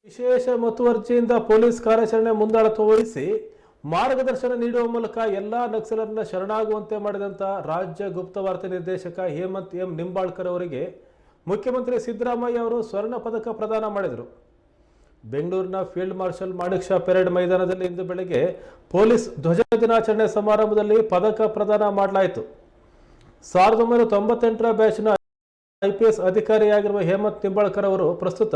ವಿಶೇಷ ಮುತುವರ್ಜಿಯಿಂದ ಪೊಲೀಸ್ ಕಾರ್ಯಾಚರಣೆ ಮುಂದಾಳತ್ವ ವಹಿಸಿ ಮಾರ್ಗದರ್ಶನ ನೀಡುವ ಮೂಲಕ ಎಲ್ಲ ನಕ್ಸಲರನ್ನ ಶರಣಾಗುವಂತೆ ಮಾಡಿದಂಥ ರಾಜ್ಯ ಗುಪ್ತವಾರ್ತೆ ನಿರ್ದೇಶಕ ಹೇಮಂತ್ ಎಂ ನಿಂಬಾಳ್ಕರ್ ಅವರಿಗೆ ಮುಖ್ಯಮಂತ್ರಿ ಸಿದ್ದರಾಮಯ್ಯ ಅವರು ಸ್ವರ್ಣ ಪದಕ ಪ್ರದಾನ ಮಾಡಿದರು. ಬೆಂಗಳೂರಿನ field marshal Manekshaw parade ಮೈದಾನದಲ್ಲಿ ಇಂದು ಬೆಳಗ್ಗೆ ಪೊಲೀಸ್ ಧ್ವಜ ದಿನಾಚರಣೆ ಸಮಾರಂಭದಲ್ಲಿ ಪದಕ ಪ್ರದಾನ ಮಾಡಲಾಯಿತು. 1998ರ ಬ್ಯಾಚ್ನ IPS ಅಧಿಕಾರಿಯಾಗಿರುವ ಹೇಮಂತ್ ನಿಂಬಾಳ್ಕರ್ ಅವರು ಪ್ರಸ್ತುತ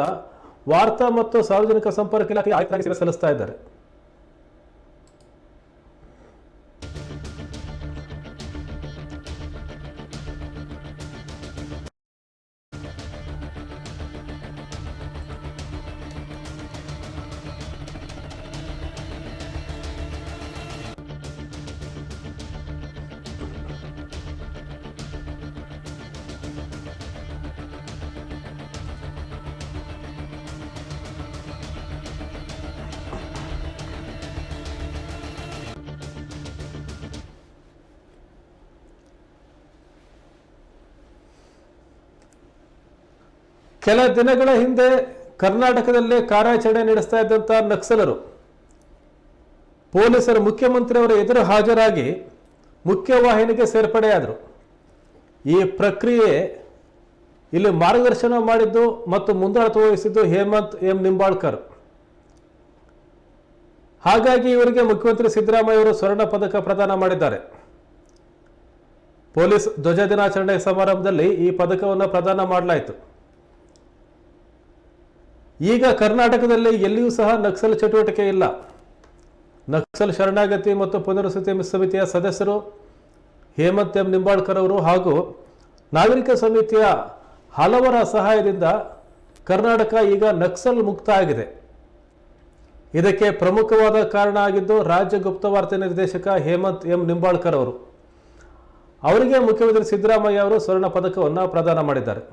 ವಾರ್ತಾ ಮತ್ತು ಸಾರ್ವಜನಿಕ ಸಂಪರ್ಕ ಇಲಾಖೆ ಆಯುಕ್ತರಾಗಿ ಸೇವೆ ಸಲ್ಲಿಸ್ತಾ ಇದ್ದಾರೆ. ಕೆಲ ದಿನಗಳ ಹಿಂದೆ ಕರ್ನಾಟಕದಲ್ಲಿ ಕಾರ್ಯಾಚರಣೆ ನಡೆಸ್ತಾ ಇದ್ದಂಥ ನಕ್ಸಲರು ಪೊಲೀಸರು ಮುಖ್ಯಮಂತ್ರಿಯವರ ಎದುರು ಹಾಜರಾಗಿ ಮುಖ್ಯವಾಹಿನಿಗೆ ಸೇರ್ಪಡೆಯಾದರು. ಈ ಪ್ರಕ್ರಿಯೆ ಇಲ್ಲಿ ಮಾರ್ಗದರ್ಶನ ಮಾಡಿದ್ದು ಮತ್ತು ಮುಂದಾಳತ್ವ ವಹಿಸಿದ್ದು ಹೇಮಂತ್ ಎಂ ನಿಂಬಾಳ್ಕರ್. ಹಾಗಾಗಿ ಇವರಿಗೆ ಮುಖ್ಯಮಂತ್ರಿ ಸಿದ್ದರಾಮಯ್ಯ ಅವರು ಸ್ವರ್ಣ ಪದಕ ಪ್ರದಾನ ಮಾಡಿದ್ದಾರೆ. ಪೊಲೀಸ್ ಧ್ವಜ ದಿನಾಚರಣೆ ಸಮಾರಂಭದಲ್ಲಿ ಈ ಪದಕವನ್ನು ಪ್ರದಾನ ಮಾಡಲಾಯಿತು. ಈಗ ಕರ್ನಾಟಕದಲ್ಲಿ ಎಲ್ಲಿಯೂ ಸಹ ನಕ್ಸಲ್ ಚಟುವಟಿಕೆ ಇಲ್ಲ. ನಕ್ಸಲ್ ಶರಣಾಗತಿ ಮತ್ತು ಪುನರ್ವಸತಿ ಸಮಿತಿಯ ಸದಸ್ಯರು ಹೇಮಂತ್ ಎಂ ನಿಂಬಾಳ್ಕರ್ ಅವರು ಹಾಗೂ ನಾಗರಿಕ ಸಮಿತಿಯ ಹಲವರ ಸಹಾಯದಿಂದ ಕರ್ನಾಟಕ ಈಗ ನಕ್ಸಲ್ ಮುಕ್ತ ಆಗಿದೆ. ಇದಕ್ಕೆ ಪ್ರಮುಖವಾದ ಕಾರಣ ಆಗಿದ್ದು ರಾಜ್ಯ ಗುಪ್ತವಾರ್ತೆ ನಿರ್ದೇಶಕ ಹೇಮಂತ್ ಎಂ ನಿಂಬಾಳ್ಕರ್ ಅವರು. ಅವರಿಗೆ ಮುಖ್ಯಮಂತ್ರಿ ಸಿದ್ದರಾಮಯ್ಯ ಅವರು ಸ್ವರ್ಣ ಪದಕವನ್ನು ಪ್ರದಾನ ಮಾಡಿದ್ದಾರೆ.